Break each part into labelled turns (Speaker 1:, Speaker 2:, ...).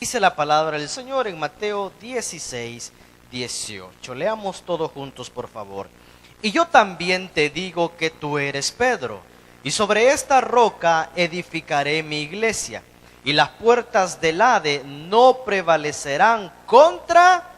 Speaker 1: Dice la palabra del Señor en Mateo 16:18. Leamos todos juntos, por favor. Y yo también te digo que tú eres Pedro, y sobre esta roca edificaré mi iglesia, y las puertas del Hade no prevalecerán contra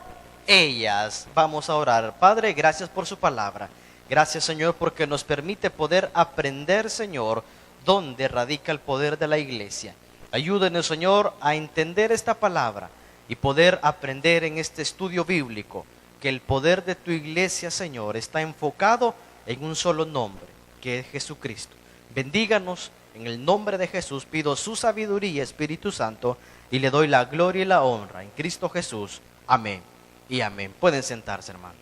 Speaker 1: ellas. Vamos a orar. Padre, gracias por su palabra. Gracias, Señor, porque nos permite poder aprender, Señor, dónde radica el poder de la iglesia. Ayúdenos, Señor, a entender esta palabra y poder aprender en este estudio bíblico que el poder de tu iglesia, Señor, está enfocado en un solo nombre, que es Jesucristo. Bendíganos, en el nombre de Jesús pido su sabiduría, Espíritu Santo, y le doy la gloria y la honra en Cristo Jesús. Amén y amén. Pueden sentarse, hermano.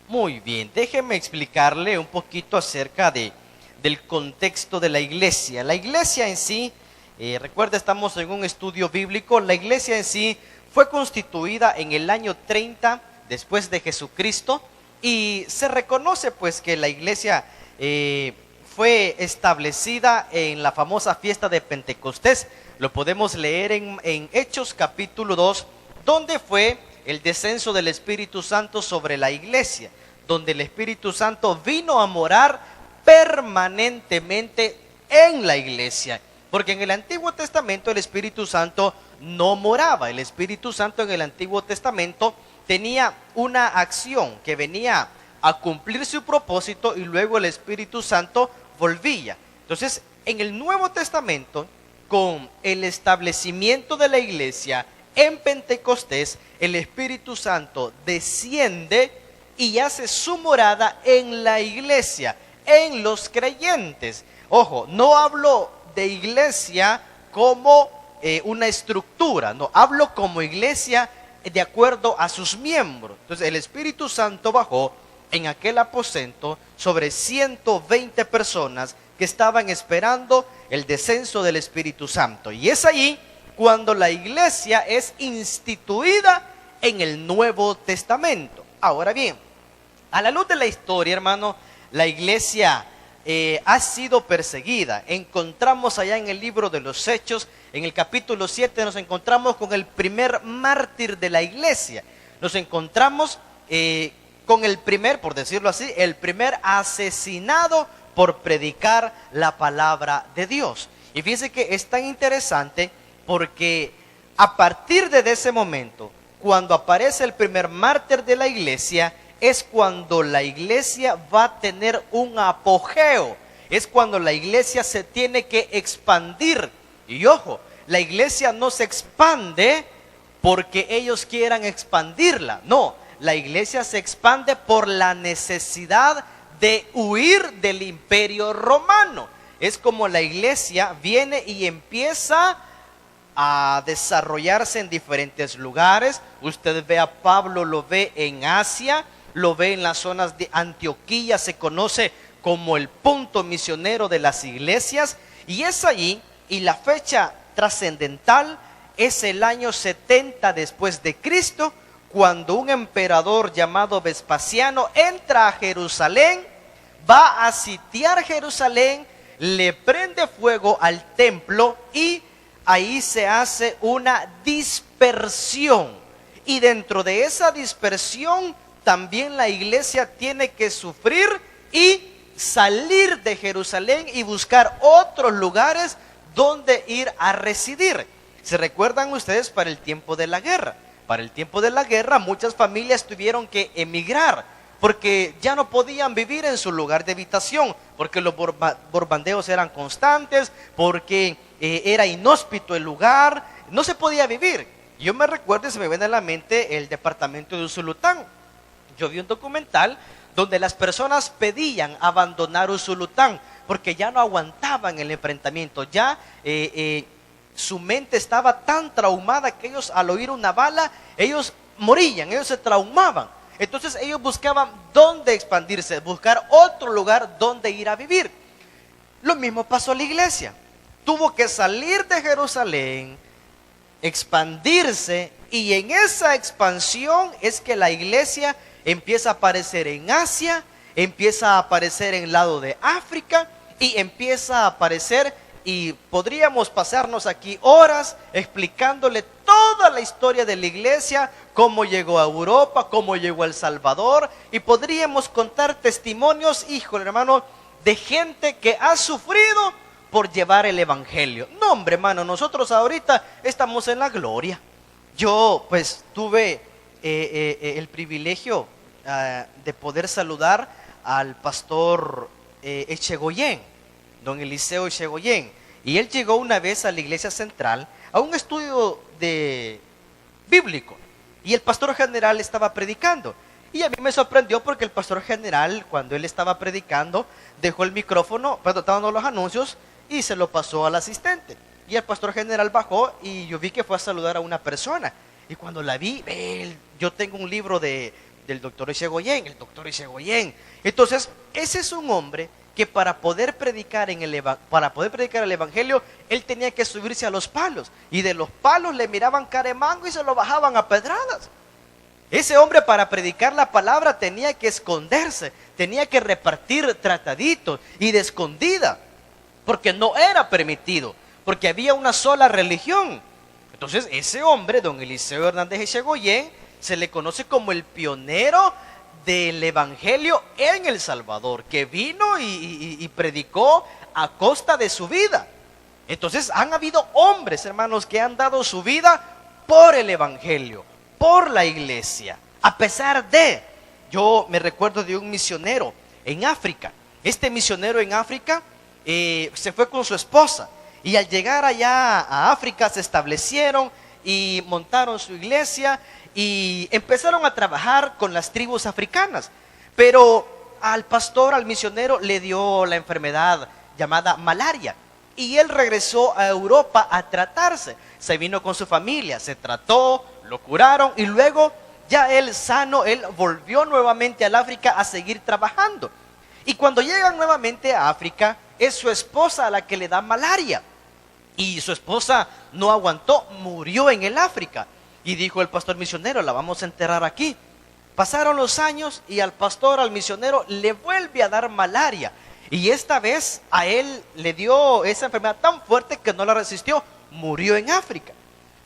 Speaker 1: Muy bien, déjeme explicarle un poquito acerca del contexto de la iglesia. La iglesia en sí, recuerda, estamos en un estudio bíblico. La iglesia en sí fue constituida en el año 30 después de Jesucristo, y se reconoce pues que la iglesia fue establecida en la famosa fiesta de Pentecostés. Lo podemos leer en Hechos capítulo 2, donde fue el descenso del Espíritu Santo sobre la iglesia, donde el Espíritu Santo vino a morar permanentemente en la iglesia. Porque en el Antiguo Testamento el Espíritu Santo no moraba. El Espíritu Santo en el Antiguo Testamento tenía una acción que venía a cumplir su propósito y luego el Espíritu Santo volvía. Entonces, en el Nuevo Testamento, con el establecimiento de la iglesia en Pentecostés, el Espíritu Santo desciende y hace su morada en la iglesia, en los creyentes. Ojo, no hablo de iglesia como una estructura, no, hablo como iglesia de acuerdo a sus miembros. Entonces el Espíritu Santo bajó en aquel aposento sobre 120 personas que estaban esperando el descenso del Espíritu Santo. Y es allí cuando la iglesia es instituida en el Nuevo Testamento. Ahora bien, a la luz de la historia, hermano, la iglesia ha sido perseguida. Encontramos allá en el libro de los Hechos, en el capítulo 7, nos encontramos con el primer mártir de la iglesia. Nos encontramos con el primer, por decirlo así, el primer asesinado por predicar la palabra de Dios. Y fíjense que es tan interesante porque a partir de ese momento, cuando aparece el primer mártir de la iglesia, es cuando la iglesia va a tener un apogeo. Es cuando la iglesia se tiene que expandir. Y ojo, la iglesia no se expande porque ellos quieran expandirla. No, la iglesia se expande por la necesidad de huir del imperio romano. Es como la iglesia viene y empieza a desarrollarse en diferentes lugares. Usted ve a Pablo, lo ve en Asia, lo ve en las zonas de Antioquía, se conoce como el punto misionero de las iglesias, y es allí, y la fecha trascendental es el año 70 después de Cristo, cuando un emperador llamado Vespasiano entra a Jerusalén, va a sitiar Jerusalén, le prende fuego al templo y ahí se hace una dispersión. Y dentro de esa dispersión también la iglesia tiene que sufrir y salir de Jerusalén y buscar otros lugares donde ir a residir. ¿Se recuerdan ustedes para el tiempo de la guerra? Para el tiempo de la guerra muchas familias tuvieron que emigrar porque ya no podían vivir en su lugar de habitación, porque los bombardeos eran constantes, porque era inhóspito el lugar, no se podía vivir. Yo me recuerdo y se me viene a la mente el departamento de Usulután. Yo vi un documental donde las personas pedían abandonar Usulután porque ya no aguantaban el enfrentamiento, ya su mente estaba tan traumada que ellos al oír una bala, ellos morían, ellos se traumaban. Entonces ellos buscaban dónde expandirse, buscar otro lugar donde ir a vivir. Lo mismo pasó a la iglesia. Tuvo que salir de Jerusalén, expandirse, y en esa expansión es que la iglesia empieza a aparecer en Asia, empieza a aparecer en el lado de África y empieza a aparecer y podríamos pasarnos aquí horas explicándole toda la historia de la iglesia, cómo llegó a Europa, cómo llegó a El Salvador, y podríamos contar testimonios, híjole hermano, de gente que ha sufrido por llevar el evangelio. No hombre hermano, nosotros ahorita estamos en la gloria. Yo pues tuve el privilegio de poder saludar al pastor Echegoyen, don Eliseo Echegoyen, y él llegó una vez a la iglesia central a un estudio bíblico, y el pastor general estaba predicando, y a mí me sorprendió porque el pastor general, cuando él estaba predicando, dejó el micrófono, estaba dando los anuncios, y se lo pasó al asistente, y el pastor general bajó, y yo vi que fue a saludar a una persona, y cuando la vi, yo tengo un libro del doctor Echegoyen, el doctor Echegoyen. Entonces, ese es un hombre que para poder predicar el evangelio, él tenía que subirse a los palos, y de los palos le miraban caremango y se lo bajaban a pedradas. Ese hombre para predicar la palabra tenía que esconderse, tenía que repartir trataditos y de escondida, porque no era permitido, porque había una sola religión. Entonces ese hombre, don Eliseo Hernández Echegoyen, se le conoce como el pionero del evangelio en El Salvador, que vino y predicó a costa de su vida. Entonces han habido hombres, hermanos, que han dado su vida por el evangelio, por la iglesia, a pesar de, yo me recuerdo de un misionero en África. Este misionero en África se fue con su esposa, y al llegar allá a África se establecieron y montaron su iglesia y empezaron a trabajar con las tribus africanas. Pero al pastor, al misionero, le dio la enfermedad llamada malaria, y él regresó a Europa a tratarse. Se vino con su familia, se trató, lo curaron, y luego ya él sano, él volvió nuevamente al África a seguir trabajando. Y cuando llegan nuevamente a África, es su esposa a la que le da malaria, y su esposa no aguantó, murió en el África. Y dijo el pastor misionero, la vamos a enterrar aquí. Pasaron los años y al pastor, al misionero, le vuelve a dar malaria, y esta vez a él le dio esa enfermedad tan fuerte que no la resistió, murió en África.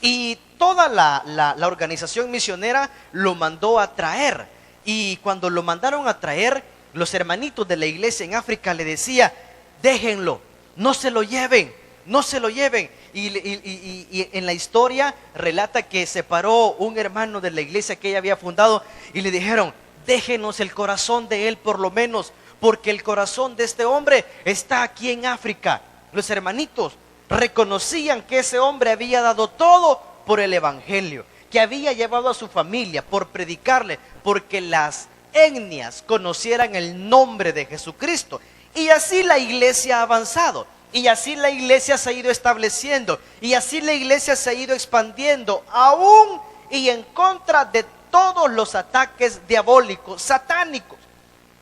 Speaker 1: Y toda la organización misionera lo mandó a traer, y cuando lo mandaron a traer, los hermanitos de la iglesia en África le decían: déjenlo, no se lo lleven, no se lo lleven. Y en la historia relata que se paró un hermano de la iglesia que ella había fundado y le dijeron: déjenos el corazón de él por lo menos, porque el corazón de este hombre está aquí en África. Los hermanitos reconocían que ese hombre había dado todo por el evangelio, que había llevado a su familia por predicarle, porque las etnias conocieran el nombre de Jesucristo. Y así la iglesia ha avanzado, y así la iglesia se ha ido estableciendo, y así la iglesia se ha ido expandiendo, aún y en contra de todos los ataques diabólicos, satánicos.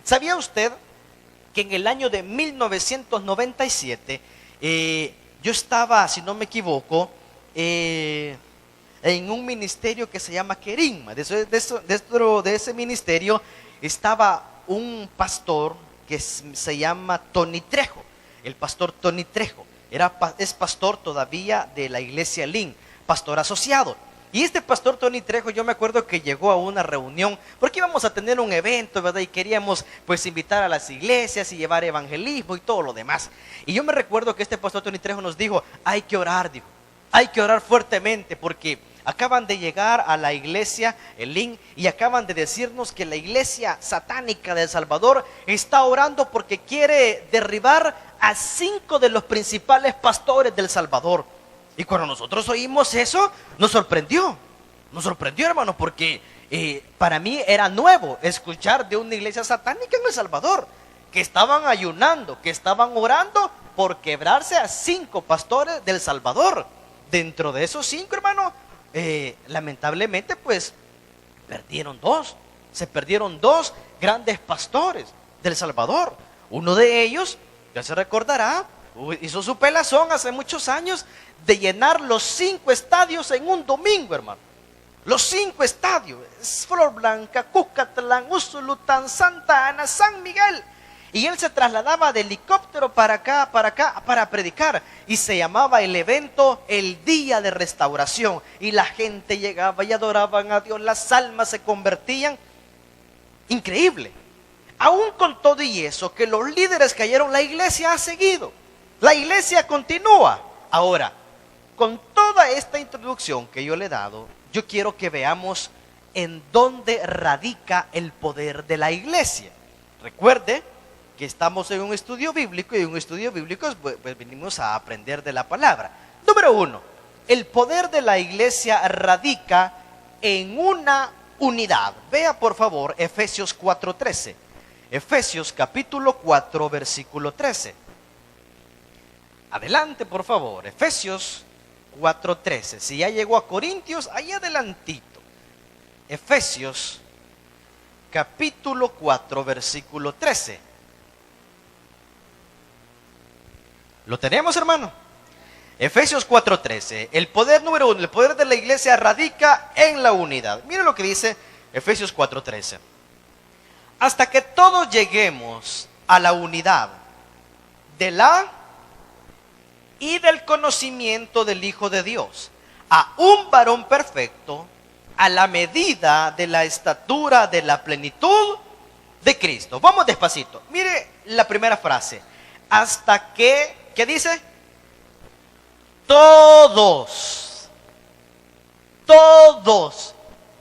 Speaker 1: ¿Sabía usted que en el año de 1997 yo estaba, si no me equivoco, en un ministerio que se llama Querigma? Dentro de ese ministerio estaba un pastor que se llama Tony Trejo. El pastor Tony Trejo es pastor todavía de la iglesia Lin, pastor asociado. Y este pastor Tony Trejo, yo me acuerdo que llegó a una reunión, porque íbamos a tener un evento, ¿verdad? Y queríamos pues invitar a las iglesias y llevar evangelismo y todo lo demás. Y yo me recuerdo que este pastor Tony Trejo nos dijo: hay que orar, dijo, hay que orar fuertemente, porque acaban de llegar a la iglesia el Lin y acaban de decirnos que la iglesia satánica de El Salvador está orando porque quiere derribar a 5 de los principales pastores de El Salvador. Y cuando nosotros oímos eso, nos sorprendió, hermano, porque para mí era nuevo escuchar de una iglesia satánica en El Salvador, que estaban ayunando, que estaban orando por quebrarse a 5 pastores del Salvador. Dentro de esos 5, hermano, lamentablemente pues se perdieron 2 grandes pastores del Salvador. Uno de ellos, ya se recordará, hizo su pelazón hace muchos años de llenar los 5 estadios en un domingo, hermano. Los 5 estadios: Flor Blanca, Cucatlán, Usulután, Santa Ana, San Miguel. Y él se trasladaba de helicóptero para acá, para predicar. Y se llamaba el evento el Día de Restauración. Y la gente llegaba y adoraban a Dios. Las almas se convertían. Increíble. Aún con todo y eso, que los líderes cayeron, la iglesia ha seguido. La iglesia continúa. Ahora, con toda esta introducción que yo le he dado, yo quiero que veamos en dónde radica el poder de la iglesia. Recuerde que estamos en un estudio bíblico, y en un estudio bíblico pues venimos a aprender de la palabra. Número 1, el poder de la iglesia radica en una unidad. Vea por favor Efesios 4:13. Efesios capítulo 4 versículo 13. Adelante por favor, Efesios 4:13. Si ya llegó a Corintios, ahí adelantito. Efesios capítulo 4 versículo 13. ¿Lo tenemos, hermano? Efesios 4:13. El poder número 1, el poder de la iglesia radica en la unidad. Mire lo que dice Efesios 4:13. Hasta que todos lleguemos a la unidad de la y del conocimiento del Hijo de Dios, a un varón perfecto, a la medida de la estatura de la plenitud de Cristo. Vamos despacito. Mire la primera frase. Hasta que, ¿qué dice? Todos. Todos.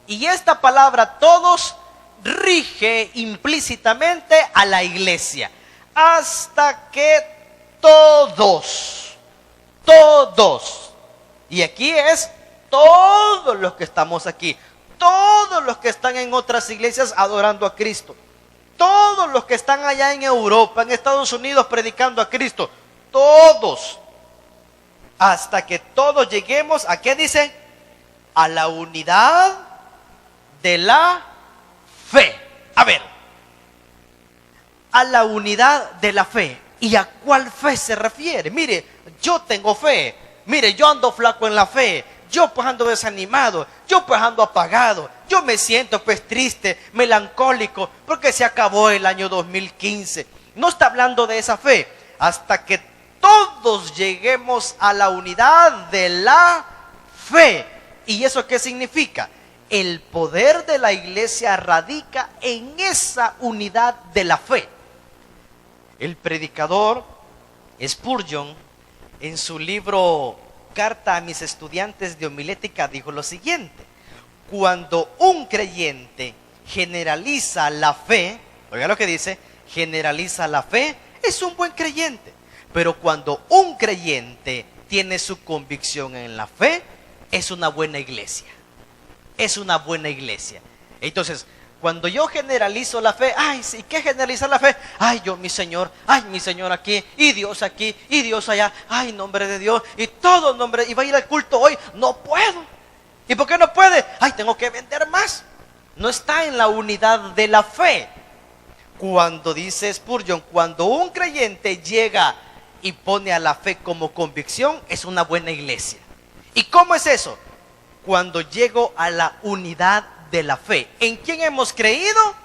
Speaker 1: Y esta palabra todos rige implícitamente a la iglesia. Hasta que todos. Todos. Y aquí es todos los que estamos aquí. Todos los que están en otras iglesias adorando a Cristo. Todos los que están allá en Europa, en Estados Unidos predicando a Cristo. Todos. Hasta que todos lleguemos, ¿a qué dice? A la unidad de la fe. A ver. A la unidad de la fe. ¿Y a cuál fe se refiere? Mire, yo tengo fe. Mire, yo ando flaco en la fe. Yo pues ando desanimado. Yo pues ando apagado. Yo me siento pues triste, melancólico, porque se acabó el año 2015. No está hablando de esa fe. Hasta que todos lleguemos a la unidad de la fe. ¿Y eso qué significa? El poder de la iglesia radica en esa unidad de la fe. El predicador Spurgeon, en su libro Carta a mis estudiantes de homilética, dijo lo siguiente: cuando un creyente generaliza la fe, oiga lo que dice, generaliza la fe, es un buen creyente. Pero cuando un creyente tiene su convicción en la fe, es una buena iglesia. Es una buena iglesia. Entonces, cuando yo generalizo la fe, ay, sí, ¿qué generaliza la fe? Ay, yo, mi Señor aquí, y Dios allá, ay, nombre de Dios, y todo nombre, y va a ir al culto hoy, no puedo. ¿Y por qué no puede? Ay, tengo que vender más. No está en la unidad de la fe. Cuando dice Spurgeon, cuando un creyente llega y pone a la fe como convicción, es una buena iglesia. ¿Y cómo es eso? Cuando llego a la unidad de la fe. ¿En quién hemos creído?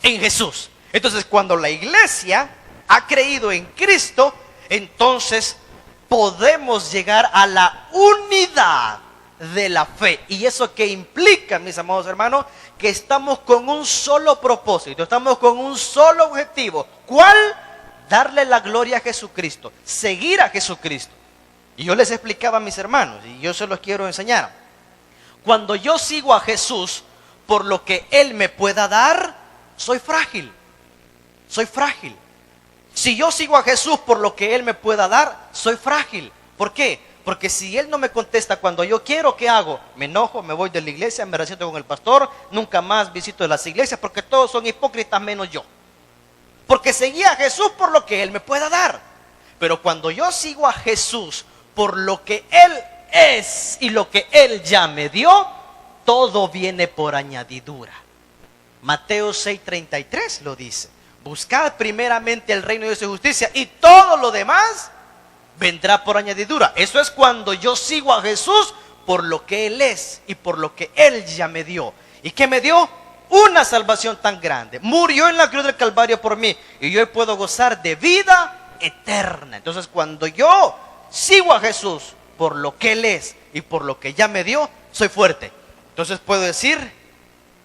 Speaker 1: En Jesús. Entonces, cuando la iglesia ha creído en Cristo, entonces podemos llegar a la unidad de la fe. ¿Y eso qué implica, mis amados hermanos? Que estamos con un solo propósito, estamos con un solo objetivo. ¿Cuál? Darle la gloria a Jesucristo, seguir a Jesucristo. Y yo les explicaba a mis hermanos, y yo se los quiero enseñar. Cuando yo sigo a Jesús por lo que Él me pueda dar, soy frágil. Soy frágil. Si yo sigo a Jesús por lo que Él me pueda dar, soy frágil. ¿Por qué? Porque si Él no me contesta cuando yo quiero, ¿qué hago? Me enojo, me voy de la iglesia, me resiento con el pastor, nunca más visito las iglesias, porque todos son hipócritas menos yo. Porque seguí a Jesús por lo que Él me pueda dar. Pero cuando yo sigo a Jesús por lo que Él es y lo que Él ya me dio, todo viene por añadidura. Mateo 6:33 lo dice: buscad primeramente el reino de su justicia y todo lo demás vendrá por añadidura. Eso es cuando yo sigo a Jesús por lo que Él es y por lo que Él ya me dio. ¿Y qué me dio? una salvación tan grande. Murió en la cruz del Calvario por mí y yo hoy puedo gozar de vida eterna. Entonces, cuando yo sigo a Jesús por lo que Él es y por lo que ya me dio, soy fuerte. Entonces puedo decir,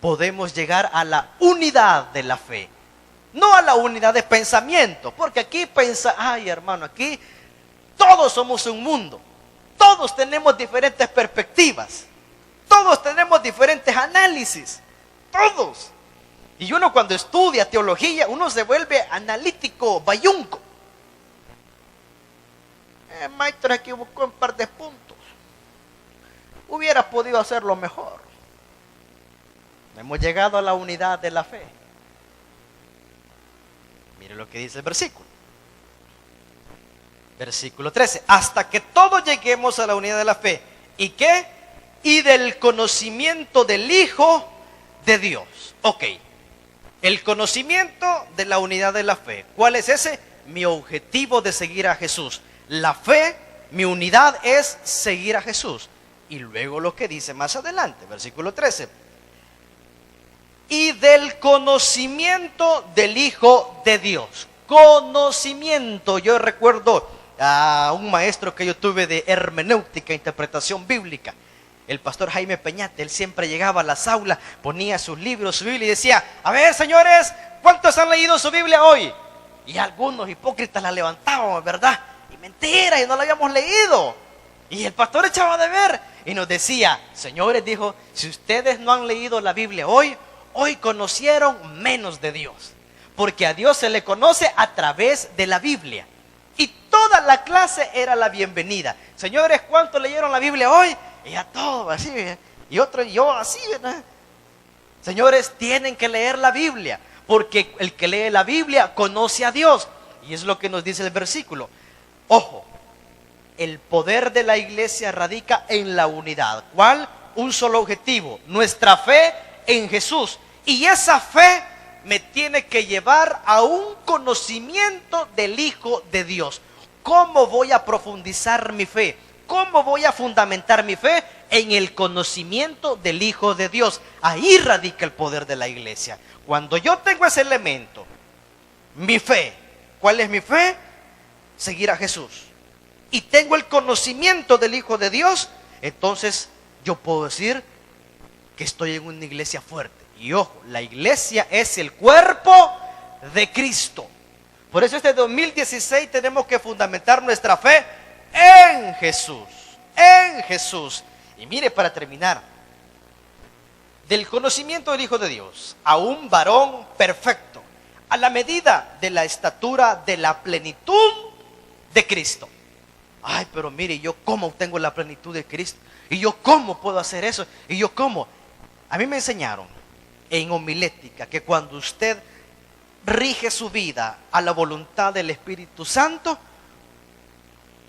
Speaker 1: podemos llegar a la unidad de la fe, no a la unidad de pensamiento, porque aquí ay hermano, aquí todos somos un mundo, todos tenemos diferentes perspectivas, todos tenemos diferentes análisis, todos. Y uno cuando estudia teología, uno se vuelve analítico, bayunco. El maestro se equivocó en un par de puntos, hubiera podido hacerlo mejor. Hemos llegado a la unidad de la fe. Mire lo que dice el versículo. Versículo 13. Hasta que todos lleguemos a la unidad de la fe. ¿Y qué? Y del conocimiento del Hijo de Dios. Ok. El conocimiento de la unidad de la fe. ¿Cuál es ese? Mi objetivo de seguir a Jesús. La fe, mi unidad es seguir a Jesús. Y luego lo que dice más adelante, versículo 13. Y del conocimiento del Hijo de Dios. Conocimiento. Yo recuerdo a un maestro que yo tuve de hermenéutica, interpretación bíblica, el pastor Jaime Peñate. Él siempre llegaba a las aulas, ponía sus libros, su Biblia y decía: a ver, señores, ¿cuántos han leído su Biblia hoy? Y algunos hipócritas la levantábamos, ¿verdad? Y mentira, y no la habíamos leído. Y el pastor echaba de ver y nos decía: señores, dijo, si ustedes no han leído la Biblia hoy conocieron menos de Dios, porque a Dios se le conoce a través de la Biblia. Y toda la clase era la bienvenida. Señores, ¿cuántos leyeron la Biblia hoy? Y a todos así, y otro, y yo así, ¿verdad? Señores, tienen que leer la Biblia, porque el que lee la Biblia conoce a Dios. Y es lo que nos dice el versículo. Ojo, el poder de la iglesia radica en la unidad. ¿Cuál? Un solo objetivo: nuestra fe en Jesús. Y esa fe me tiene que llevar a un conocimiento del Hijo de Dios. ¿Cómo voy a profundizar mi fe? ¿Cómo voy a fundamentar mi fe? En el conocimiento del Hijo de Dios. Ahí radica el poder de la iglesia. Cuando yo tengo ese elemento, mi fe, ¿cuál es mi fe? Seguir a Jesús. Y tengo el conocimiento del Hijo de Dios, entonces yo puedo decir que estoy en una iglesia fuerte. Y ojo, la iglesia es el cuerpo de Cristo. Por eso este 2016 tenemos que fundamentar nuestra fe en Jesús. En Jesús. Y mire, para terminar, del conocimiento del Hijo de Dios a un varón perfecto, a la medida de la estatura de la plenitud de Cristo. Ay, pero mire, ¿yo cómo obtengo la plenitud de Cristo? ¿Y yo cómo puedo hacer eso? ¿Y yo cómo? A mí me enseñaron en homilética que cuando usted rige su vida a la voluntad del Espíritu Santo,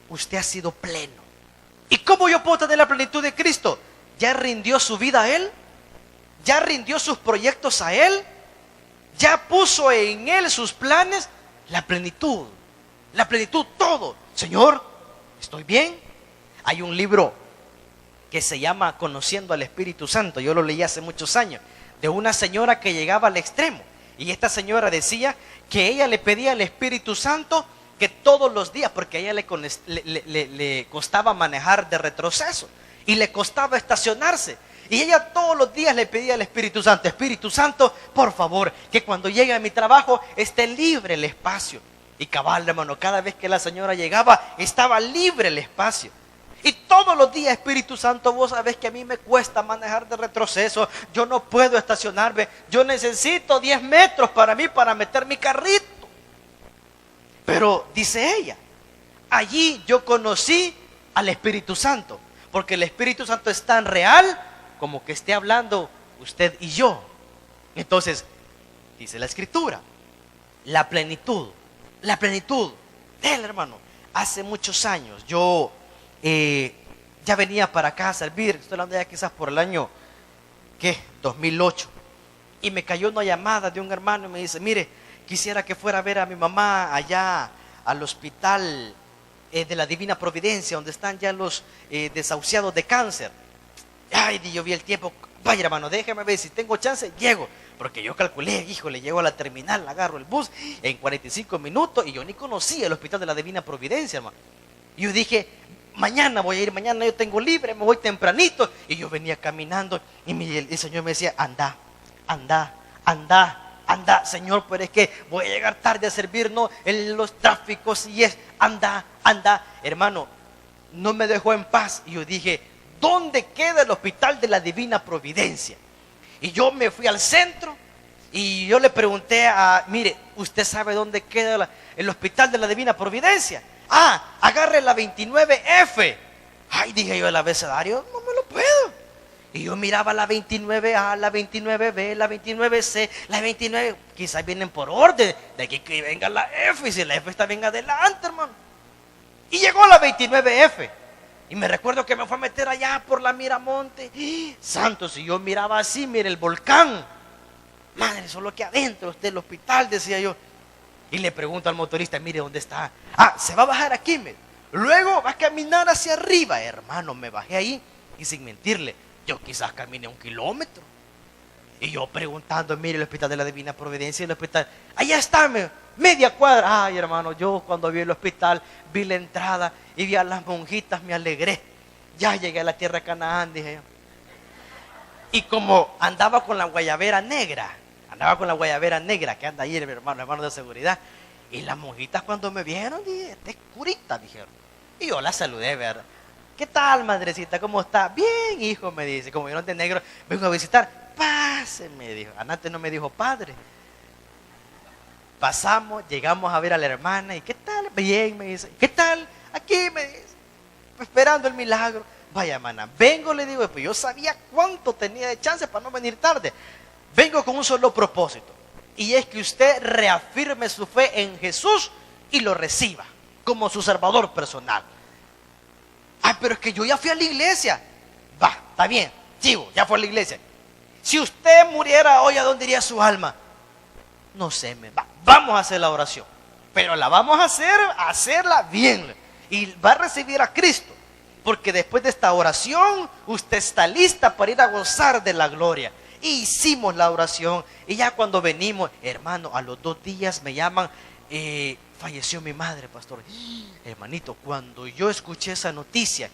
Speaker 1: usted ha sido pleno. ¿Y cómo yo puedo tener la plenitud de Cristo? ¿Ya rindió su vida a Él? ¿Ya rindió sus proyectos a Él? ¿Ya puso en Él sus planes? La plenitud, todo. Señor, ¿estoy bien? Hay un libro que se llama Conociendo al Espíritu Santo. Yo lo leí hace muchos años, de una señora que llegaba al extremo. Y esta señora decía que ella le pedía al Espíritu Santo que todos los días, porque a ella le costaba manejar de retroceso y le costaba estacionarse. Y ella todos los días le pedía al Espíritu Santo, por favor, que cuando llegue a mi trabajo esté libre el espacio. Y cabal, hermano, cada vez que la señora llegaba, estaba libre el espacio. Y todos los días: Espíritu Santo, vos sabés que a mí me cuesta manejar de retroceso, yo no puedo estacionarme, yo necesito 10 metros para mí, para meter mi carrito. Pero dice ella, allí yo conocí al Espíritu Santo, porque el Espíritu Santo es tan real como que esté hablando usted y yo. Entonces, dice la Escritura, la plenitud de Él, hermano. Hace muchos años yo ya venía para acá a servir, estoy hablando ya quizás por el año 2008, y me cayó una llamada de un hermano y me dice: mire, quisiera que fuera a ver a mi mamá allá al hospital de la Divina Providencia, donde están ya los desahuciados de cáncer. Ay, yo vi el tiempo, Vaya hermano, déjeme ver si tengo chance, llego. Porque yo calculé, híjole, llego a la terminal, agarro el bus en 45 minutos y yo ni conocía el Hospital de la Divina Providencia, hermano. Y yo dije, mañana voy a ir, mañana yo tengo libre, me voy tempranito. Y yo venía caminando y el Señor me decía, anda, anda, anda, anda, Señor, pero es que voy a llegar tarde a servir, no, en los tráficos y es, anda, anda. Hermano, no me dejó en paz. Y yo dije, ¿dónde queda el Hospital de la Divina Providencia? Y yo me fui al centro y yo le pregunté mire, ¿usted sabe dónde queda el Hospital de la Divina Providencia? Ah, agarre la 29F. Ay, dije yo, el abecedario, no me lo puedo. Y yo miraba la 29A, la 29B, la 29C, la 29, quizás vienen por orden, de aquí que venga la F, y si la F está bien adelante, hermano. Y llegó la 29F. Y me recuerdo que me fue a meter allá por la Miramonte. Santo, si yo miraba así, mire el volcán. Madre, solo que adentro del hospital, decía yo. Y le pregunto al motorista, mire, ¿dónde está? Ah, se va a bajar aquí, mire. Luego va a caminar hacia arriba. Hermano, me bajé ahí y sin mentirle, yo quizás caminé 1 kilómetro. Y yo preguntando, mire, el Hospital de la Divina Providencia, el hospital, allá está, media cuadra. Ay, hermano, yo cuando vi el hospital, vi la entrada y vi a las monjitas, me alegré. Ya llegué a la tierra de Canaán, dije yo. Y como andaba con la guayabera negra, que anda ahí, mi hermano de seguridad. Y las monjitas cuando me vieron, dije, esta es curita, dijeron. Y yo la saludé, ¿verdad? ¿Qué tal, madrecita? ¿Cómo está? Bien, hijo, me dice. Como vieron de negro, vengo a visitar. Pase, me dijo. Antes no me dijo padre. Pasamos, llegamos a ver a la hermana. ¿Y qué tal? Bien, me dice. ¿Qué tal? Aquí, me dice. Esperando el milagro. Vaya, hermana, vengo, le digo. Pues yo sabía cuánto tenía de chance para no venir tarde. Vengo con un solo propósito. Y es que usted reafirme su fe en Jesús y lo reciba como su salvador personal. Ah, pero es que yo ya fui a la iglesia. Va, está bien, chivo, ya fue a la iglesia. Si usted muriera hoy, ¿a dónde iría su alma? No sé, vamos a hacer la oración. Pero la vamos a hacerla bien. Y va a recibir a Cristo. Porque después de esta oración, usted está lista para ir a gozar de la gloria. Y hicimos la oración. Y ya cuando venimos, hermano, a los 2 días me llaman, falleció mi madre, pastor. Hermanito, cuando yo escuché esa noticia,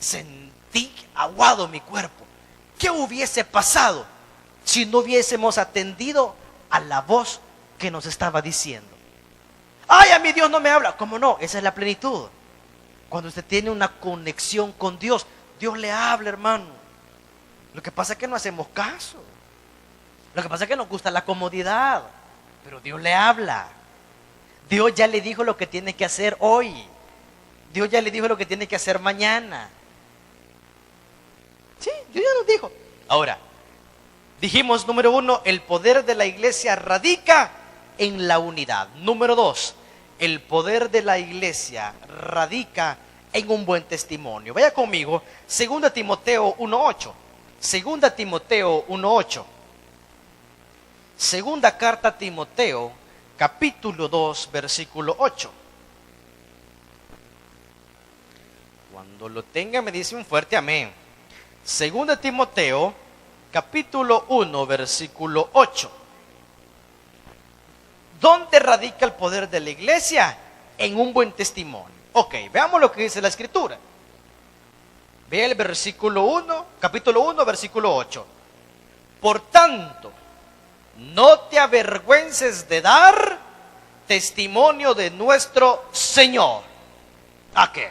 Speaker 1: sentí aguado mi cuerpo. ¿Qué hubiese pasado si no hubiésemos atendido a la voz que nos estaba diciendo? Ay, a mí Dios no me habla. ¿Cómo no? Esa es la plenitud. Cuando usted tiene una conexión con Dios, Dios le habla, hermano. Lo que pasa es que no hacemos caso. Lo que pasa es que nos gusta la comodidad. Pero Dios le habla. Dios ya le dijo lo que tiene que hacer hoy. Dios ya le dijo lo que tiene que hacer mañana. Sí, Dios ya nos dijo. Ahora, dijimos, número 1, el poder de la iglesia radica en la unidad. Número 2, el poder de la iglesia radica en un buen testimonio. Vaya conmigo, 2 Timoteo 1:8. 2 Timoteo 1:8. Segunda carta a Timoteo, capítulo 2, versículo 8. Cuando lo tenga me dice un fuerte amén. 2 Timoteo, capítulo 1, versículo 8. ¿Dónde radica el poder de la iglesia? En un buen testimonio. Ok, veamos lo que dice la escritura. Ve el versículo 1, capítulo 1, versículo 8. Por tanto, no te avergüences de dar testimonio de nuestro Señor. ¿A qué?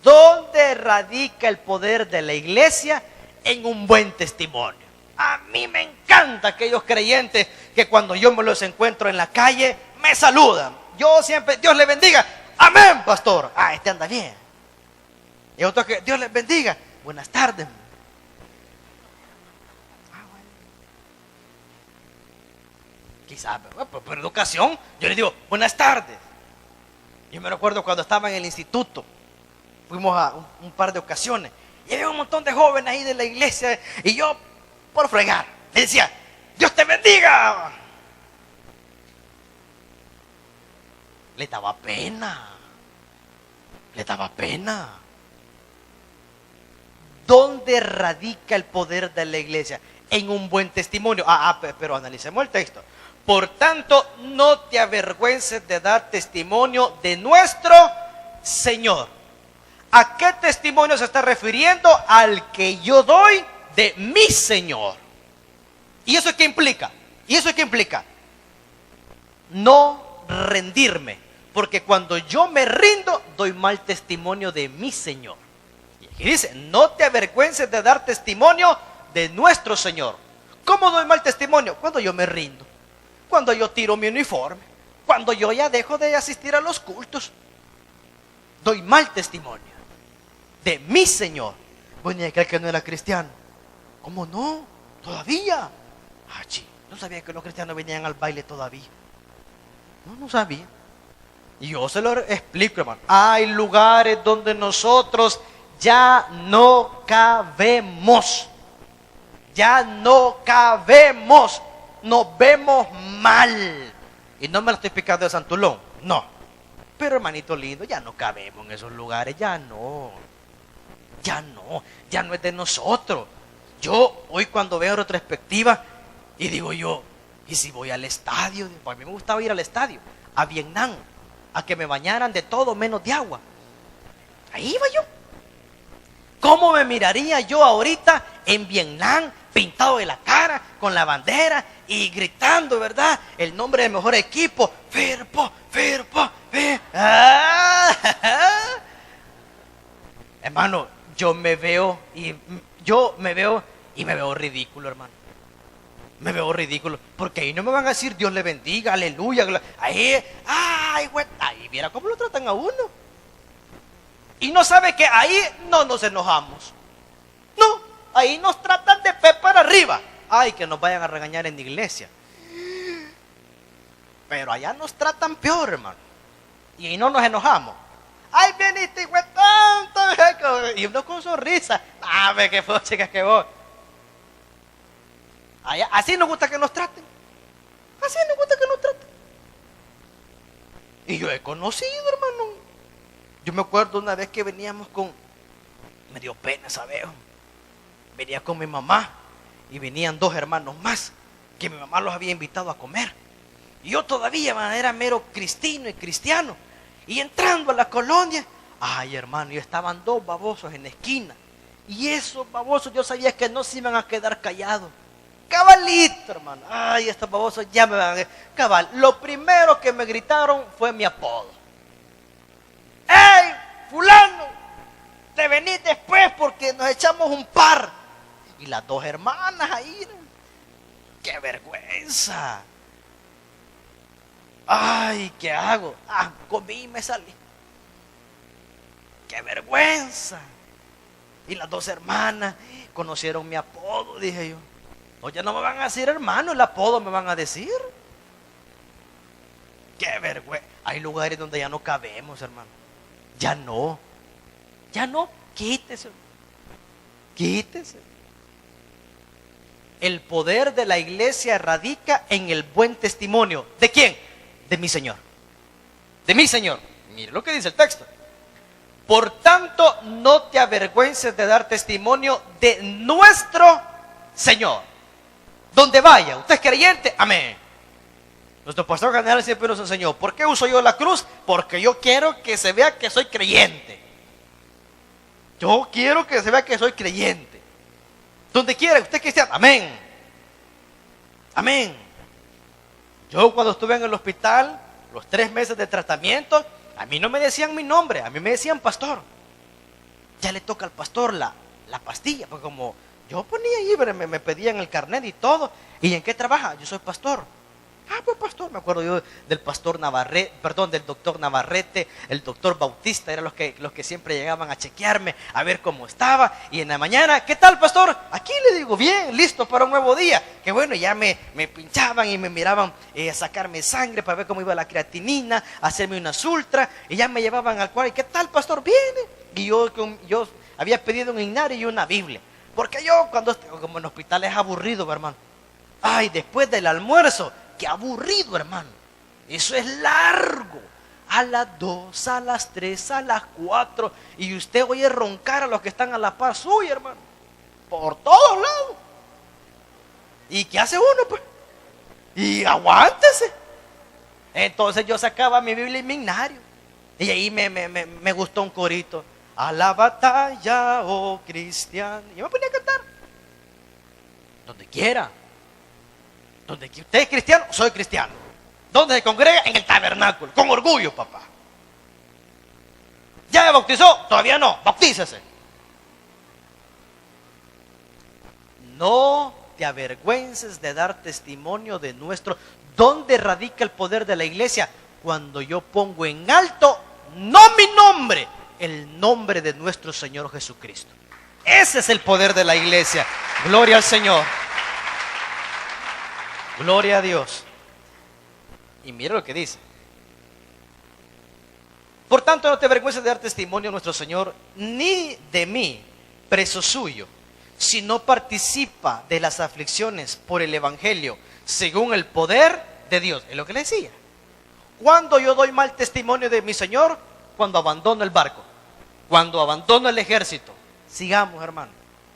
Speaker 1: ¿Dónde radica el poder de la iglesia? En un buen testimonio. A mí me encanta aquellos creyentes que cuando yo me los encuentro en la calle, me saludan. Yo siempre, Dios le bendiga. Amén, pastor. Ah, este anda bien. Y otro que, Dios les bendiga. Buenas tardes. Quizás, por educación, yo le digo, buenas tardes. Yo me recuerdo cuando estaba en el instituto. Fuimos a un par de ocasiones. Y había un montón de jóvenes ahí de la iglesia. Y yo, por fregar, le decía, Dios te bendiga. Le daba pena. ¿Dónde ¿dónde radica el poder de la iglesia? En un buen testimonio. Pero analicemos el texto. Por tanto, no te avergüences de dar testimonio de nuestro Señor. ¿A qué testimonio se está refiriendo? Al que yo doy de mi Señor. ¿Y eso qué implica? ¿Y eso qué implica? No rendirme. Porque cuando yo me rindo, doy mal testimonio de mi Señor. Y aquí dice, no te avergüences de dar testimonio de nuestro Señor. ¿Cómo doy mal testimonio? Cuando yo me rindo. Cuando yo tiro mi uniforme. Cuando yo ya dejo de asistir a los cultos. Doy mal testimonio de mi Señor. Bueno, y aquel que no era cristiano. ¿Cómo no? Todavía. No sabía que los cristianos venían al baile todavía. No sabía. Y yo se lo explico, hermano. Hay lugares donde nosotros ya no cabemos. Ya no cabemos. Nos vemos mal. Y no me lo estoy explicando de Santulón. No. Pero hermanito lindo, ya no cabemos en esos lugares. Ya no. Ya no es de nosotros. Yo hoy cuando veo retrospectiva y digo yo, ¿y si voy al estadio? Pues a mí me gustaba ir al estadio, a Vietnam, a que me bañaran de todo menos de agua. Ahí iba yo. ¿Cómo me miraría yo ahorita en Vietnam, pintado de la cara, con la bandera y gritando, ¿verdad? El nombre del mejor equipo, Firpo. Hermano, yo me veo y me veo ridículo, hermano. Me veo ridículo, porque ahí no me van a decir Dios le bendiga, aleluya. Ahí viera cómo lo tratan a uno. Y no sabe que ahí no nos enojamos. No, ahí nos tratan de pe para arriba. Ay, que nos vayan a regañar en la iglesia. Pero allá nos tratan peor, hermano. Y ahí no nos enojamos. Ay, veniste, hijo de tonto. Y uno con sonrisa. Ve que fue, chicas, que vos. Allá, así nos gusta que nos traten. Así nos gusta que nos traten. Y yo he conocido, hermano. Yo me acuerdo una vez que veníamos me dio pena, ¿sabes? Venía con mi mamá y venían dos hermanos más que mi mamá los había invitado a comer. Y yo todavía era mero cristiano. Y entrando a la colonia, ay, hermano, y estaban dos babosos en la esquina. Y esos babosos yo sabía que no se iban a quedar callados. Cabalito, hermano. Ay, estos babosos ya me van a... Cabal, lo primero que me gritaron fue mi apodo. ¡Ey, fulano! Te venís después porque nos echamos un par. Y las dos hermanas ahí. ¡Qué vergüenza! Ay, ¿qué hago? Comí y me salí. ¡Qué vergüenza! Y las dos hermanas conocieron mi apodo, dije yo. No, ya no me van a decir hermano, el apodo me van a decir. ¡Qué vergüenza! Hay lugares donde ya no cabemos, hermano. Ya no, quítese. El poder de la iglesia radica en el buen testimonio. ¿De quién? De mi Señor. De mi Señor. Mire lo que dice el texto. Por tanto, no te avergüences de dar testimonio de nuestro Señor. Donde vaya, usted es creyente, amén. Nuestro pastor general siempre nos enseñó, ¿por qué uso yo la cruz? Porque yo quiero que se vea que soy creyente. Yo quiero que se vea que soy creyente. Donde quiera, usted es cristiano, amén. Amén. Yo cuando estuve en el hospital, los 3 meses de tratamiento, a mí no me decían mi nombre, a mí me decían pastor. Ya le toca al pastor la pastilla, porque como yo ponía ahí, me pedían el carnet y todo. ¿Y en qué trabaja? Yo soy pastor. Pues pastor, me acuerdo yo del pastor Navarrete, del doctor Navarrete, el doctor Bautista, eran los que siempre llegaban a chequearme, a ver cómo estaba. Y en la mañana, ¿qué tal, pastor? Aquí le digo, bien, listo para un nuevo día. Que bueno, ya me pinchaban y me miraban a sacarme sangre para ver cómo iba la creatinina, hacerme unas ultras, y ya me llevaban al cuarto. ¿Y qué tal, pastor? Viene. Y yo había pedido un himnario y una Biblia. Porque yo, como en el hospital es aburrido, hermano. Ay, después del almuerzo, qué aburrido, hermano. Eso es largo. A las 2, a las 3, a las 4. Y usted oye roncar a los que están a la par suya, hermano. por todos lados. ¿Y qué hace uno, pues? Y aguántese. Entonces yo sacaba mi Biblia y mi himnario. Y ahí me gustó un corito. A la batalla, oh cristiano. Y yo me ponía a cantar. Donde quiera. Donde quiera. ¿Usted es cristiano? Soy cristiano. ¿Dónde se congrega? En el tabernáculo. Con orgullo, papá. ¿Ya me bautizó? Todavía no. Bautícese. No te avergüences de dar testimonio de nuestro. ¿Dónde radica el poder de la iglesia? Cuando yo pongo en alto, no mi nombre, el nombre de nuestro Señor Jesucristo. Ese es el poder de la iglesia. Gloria al Señor. Gloria a Dios. Y mira lo que dice. Por tanto, no te avergüences de dar testimonio a nuestro Señor, ni de mí, preso suyo, si no participa de las aflicciones por el Evangelio, según el poder de Dios. Es lo que le decía. Cuando yo doy mal testimonio de mi Señor, cuando abandono el barco, cuando abandono el ejército. Sigamos, hermano,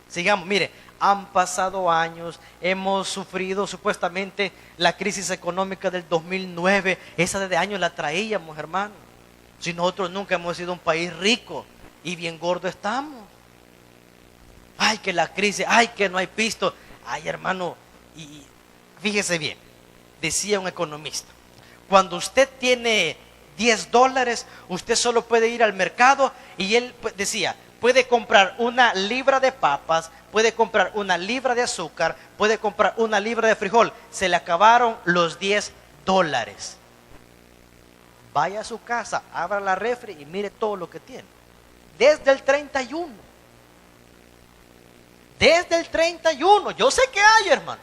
Speaker 1: sigamos. Mire, han pasado años, hemos sufrido supuestamente la crisis económica del 2009. Esa desde años la traíamos, hermano. Si nosotros nunca hemos sido un país rico y bien gordo estamos. Ay, que la crisis, ay, que no hay pisto. Ay, hermano, y fíjese bien, decía un economista, cuando usted tiene $10, usted solo puede ir al mercado y él decía, puede comprar una libra de papas, puede comprar una libra de azúcar, puede comprar una libra de frijol. Se le acabaron los $10. Vaya a su casa, abra la refri y mire todo lo que tiene. Desde el 31. Desde el 31. Yo sé que hay, hermano.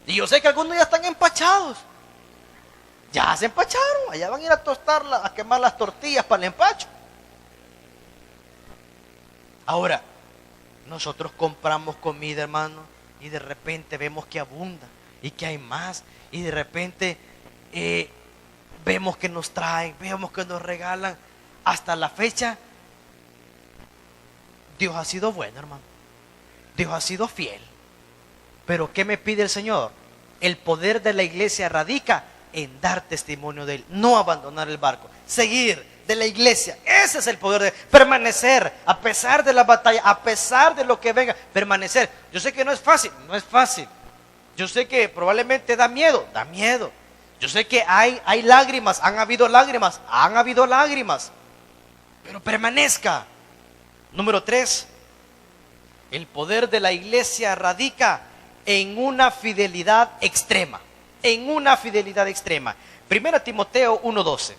Speaker 1: Y yo sé que algunos ya están empachados. Ya se empacharon. Allá van a ir a tostar, a quemar las tortillas para el empacho. Ahora, nosotros compramos comida, hermano, y de repente vemos que abunda y que hay más. Y de repente vemos que nos traen, vemos que nos regalan. Hasta la fecha, Dios ha sido bueno, hermano. Dios ha sido fiel. Pero ¿qué me pide el Señor? El poder de la iglesia radica en dar testimonio de Él, no abandonar el barco, seguir de la iglesia. Ese es el poder de permanecer a pesar de la batalla, a pesar de lo que venga, permanecer. Yo sé que no es fácil, no es fácil. Yo sé que probablemente da miedo. Yo sé que hay lágrimas, han habido lágrimas, pero permanezca. Número 3, el poder de la iglesia radica en una fidelidad extrema. En una fidelidad extrema. 1 Timoteo 1:12.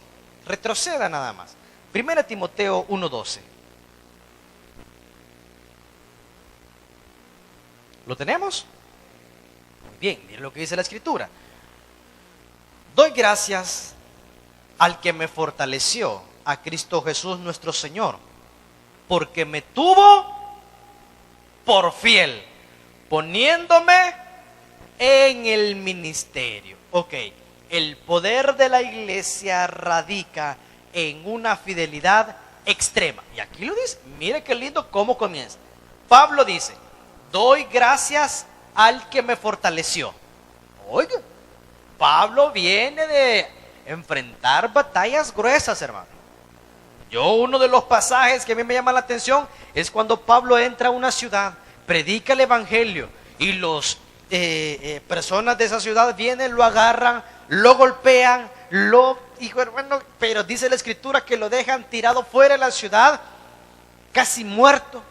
Speaker 1: Retroceda nada más. 1 Timoteo 1:12. ¿Lo tenemos? Muy bien, mire lo que dice la Escritura. Doy gracias al que me fortaleció, a Cristo Jesús nuestro Señor, porque me tuvo por fiel, poniéndome en el ministerio. Ok, el poder de la iglesia radica en una fidelidad extrema. Y aquí lo dice, mire qué lindo cómo comienza. Pablo dice, doy gracias al que me fortaleció. Oiga, Pablo viene de enfrentar batallas gruesas, hermano. Uno de los pasajes que a mí me llama la atención es cuando Pablo entra a una ciudad, predica el evangelio y los personas de esa ciudad vienen, lo agarran, lo golpean, hermano, pero dice la Escritura que lo dejan tirado fuera de la ciudad, casi muerto.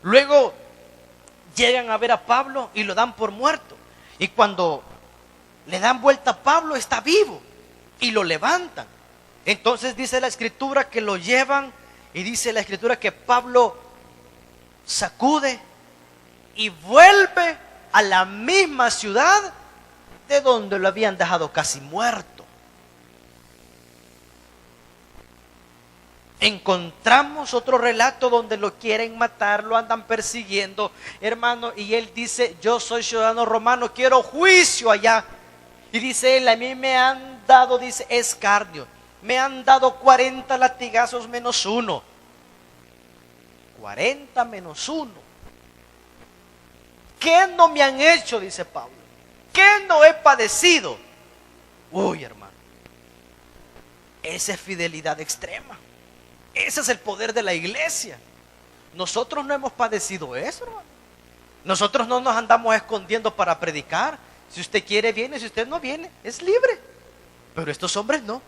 Speaker 1: Luego llegan a ver a Pablo y lo dan por muerto. Y cuando le dan vuelta a Pablo, está vivo y lo levantan. Entonces dice la Escritura que lo llevan y dice la Escritura que Pablo sacude y vuelve a la misma ciudad de donde lo habían dejado casi muerto. Encontramos otro relato donde lo quieren matar, lo andan persiguiendo, hermano, y él dice, yo soy ciudadano romano, quiero juicio allá. Y dice él, a mí me han dado, dice, escarnio, me han dado 40 latigazos menos uno. 40 menos uno. ¿Qué no me han hecho? Dice Pablo. ¿Qué no he padecido? Uy, hermano. Esa es fidelidad extrema. Ese es el poder de la iglesia. Nosotros no hemos padecido eso, hermano. Nosotros no nos andamos escondiendo para predicar. Si usted quiere, viene. Si usted no viene, es libre. Pero estos hombres no.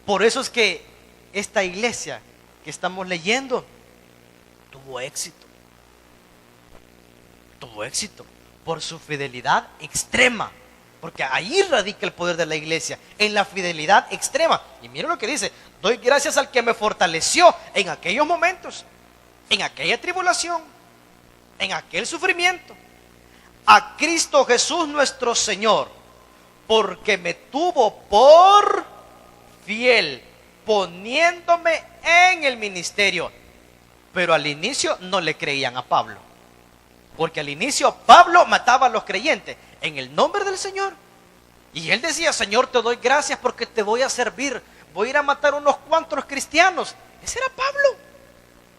Speaker 1: Por eso es que esta iglesia que estamos leyendo tuvo éxito. Tuvo éxito por su fidelidad extrema. Porque ahí radica el poder de la iglesia, en la fidelidad extrema. Y miren lo que dice: doy gracias al que me fortaleció en aquellos momentos, en aquella tribulación, en aquel sufrimiento, a Cristo Jesús nuestro Señor, porque me tuvo por fiel, poniéndome en el ministerio. Pero al inicio no le creían a Pablo, porque al inicio Pablo mataba a los creyentes en el nombre del Señor. Y él decía: Señor, te doy gracias porque te voy a servir, voy a ir a matar unos cuantos cristianos. Ese era Pablo.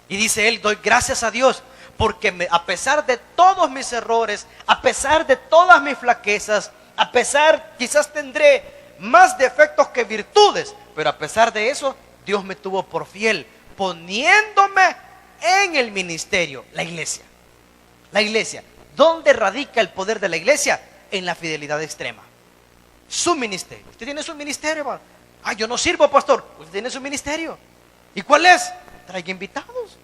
Speaker 1: Y dice él: doy gracias a Dios porque a pesar de todos mis errores, a pesar de todas mis flaquezas, a pesar, quizás tendré más defectos que virtudes, pero a pesar de eso, Dios me tuvo por fiel, poniéndome en el ministerio. La iglesia. La iglesia. ¿Dónde radica el poder de la iglesia? En la fidelidad extrema. Su ministerio. Usted tiene su ministerio, hermano. Ah, yo no sirvo, pastor. Usted tiene su ministerio. ¿Y cuál es? Traiga invitados.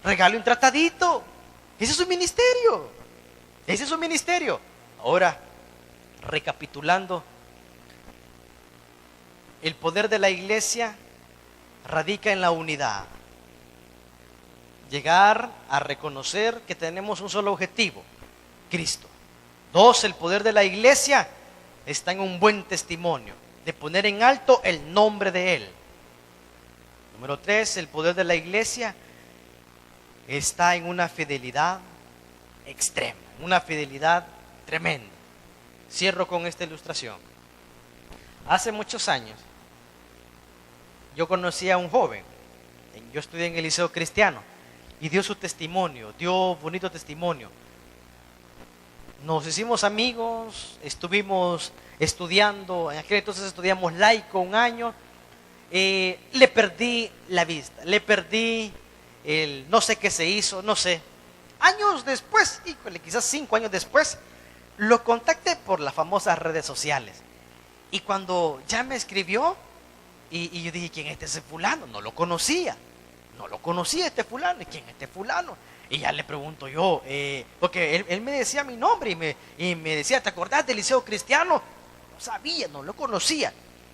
Speaker 1: Regale un tratadito. Ese es su ministerio. Ese es su ministerio. Ahora, recapitulando, el poder de la iglesia radica en la unidad. Llegar a reconocer que tenemos un solo objetivo: Cristo. 2, el poder de la iglesia está en un buen testimonio, de poner en alto el nombre de Él. Número 3, el poder de la iglesia está en una fidelidad extrema, una fidelidad tremenda. Cierro con esta ilustración. Hace muchos años yo conocí a un joven. Yo estudié en el liceo cristiano y dio su testimonio, dio bonito testimonio. Nos hicimos amigos, estuvimos estudiando, en aquel entonces estudiamos laico un año. Le perdí la vista, le perdí no sé qué se hizo, no sé. Años después, híjole, quizás 5 años después, lo contacté por las famosas redes sociales. Y cuando ya me escribió, y yo dije: ¿quién es este fulano? No lo conocía este fulano. ¿Y quién es este fulano? Y ya le pregunto yo, porque él me decía mi nombre y me decía: ¿te acordás del liceo cristiano? No sabía, no lo conocía.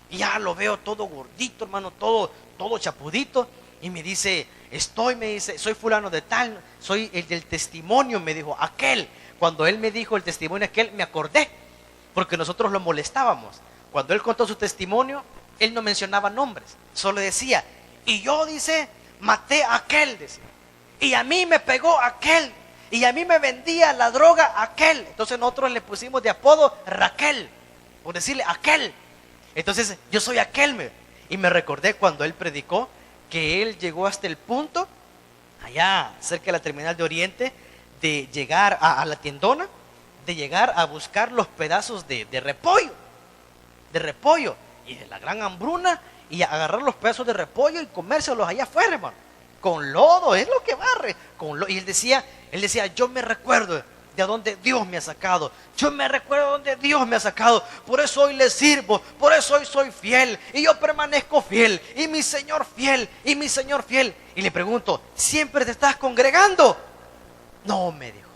Speaker 1: Y ya lo veo todo gordito, hermano, todo chapudito. Y me dice: soy fulano de tal, soy el del testimonio, me dijo aquel. Cuando él me dijo el testimonio aquel, me acordé, porque nosotros lo molestábamos. Cuando él contó su testimonio, él no mencionaba nombres, solo decía: y yo, dice, maté a aquel, decía, y a mí me pegó aquel, y a mí me vendía la droga aquel. Entonces nosotros le pusimos de apodo Raquel, por decirle aquel. Entonces yo soy aquel, y me recordé cuando él predicó que él llegó hasta el punto, allá cerca de la terminal de Oriente, de llegar a la tiendona, de llegar a buscar los pedazos de repollo, y de la gran hambruna, y agarrar los pedazos de repollo y comérselos allá afuera, hermano, con lodo, es lo que barre, y él decía: yo me recuerdo de donde Dios me ha sacado, yo me recuerdo de donde Dios me ha sacado, por eso hoy le sirvo, por eso hoy soy fiel, y yo permanezco fiel, y mi Señor fiel, y mi Señor fiel. Y le pregunto: ¿siempre te estás congregando? No, me dijo.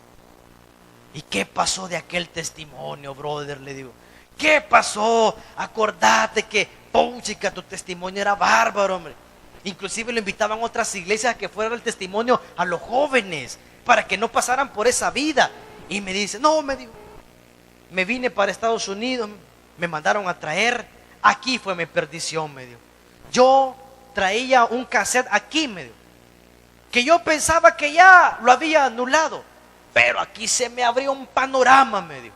Speaker 1: ¿Y qué pasó de aquel testimonio, brother? Le digo: ¿qué pasó? Acordate que, puchica, tu testimonio era bárbaro, hombre. Inclusive lo invitaban a otras iglesias a que fuera el testimonio a los jóvenes, para que no pasaran por esa vida. Y me dice: no, me dijo, me vine para Estados Unidos, me mandaron a traer, aquí fue mi perdición, me dijo. Yo traía un cassette aquí, me dijo, que yo pensaba que ya lo había anulado, pero aquí se me abrió un panorama, me dijo.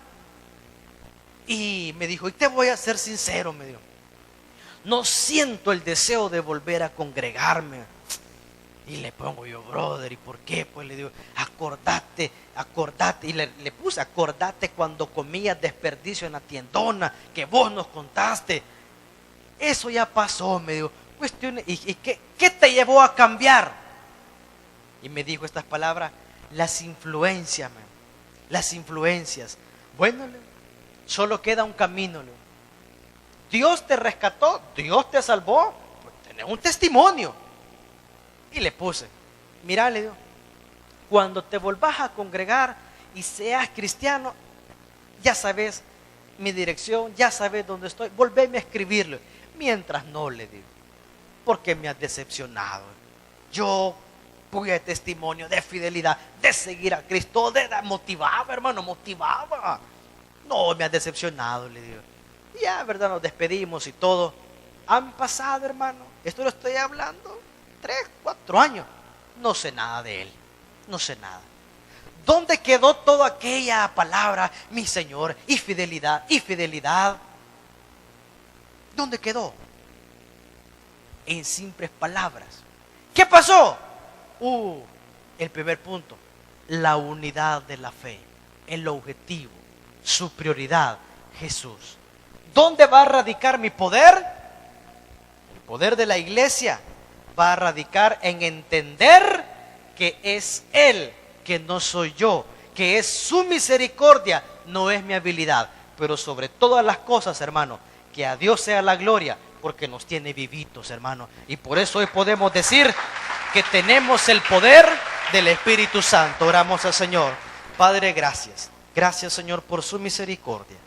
Speaker 1: Y me dijo: y te voy a ser sincero, me dijo, no siento el deseo de volver a congregarme. Y le pongo yo, brother, ¿y por qué? Pues le digo, acordate, acordate. Y le puse, acordate cuando comías desperdicio en la tiendona, que vos nos contaste. Eso ya pasó, me dijo. Cuestiones, ¿y qué te llevó a cambiar? Y me dijo estas palabras, las influencias, man, las influencias. Bueno, solo queda un camino. Dios te rescató, Dios te salvó, pues tenés un testimonio. Y le puse, mira, le digo, cuando te volvás a congregar y seas cristiano, ya sabes mi dirección, ya sabes dónde estoy, volveme a escribirle. Mientras no, le digo, porque me has decepcionado. Yo puse de testimonio de fidelidad, de seguir a Cristo, motivaba, hermano, motivaba. No, me has decepcionado, le digo. Y ya, verdad, nos despedimos y todo. Han pasado, hermano, esto lo estoy hablando 3, 4 años. No sé nada de él, no sé nada. ¿Dónde quedó toda aquella palabra, mi Señor, y fidelidad, y fidelidad? ¿Dónde quedó? En simples palabras. ¿Qué pasó? El primer punto, la unidad de la fe, el objetivo, su prioridad, Jesús. ¿Dónde va a radicar mi poder? El poder de la iglesia va a radicar en entender que es Él, que no soy yo, que es su misericordia, no es mi habilidad. Pero sobre todas las cosas, hermano, que a Dios sea la gloria, porque nos tiene vivitos, hermano. Y por eso hoy podemos decir que tenemos el poder del Espíritu Santo. Oramos al Señor. Padre, gracias. Gracias, Señor, por su misericordia.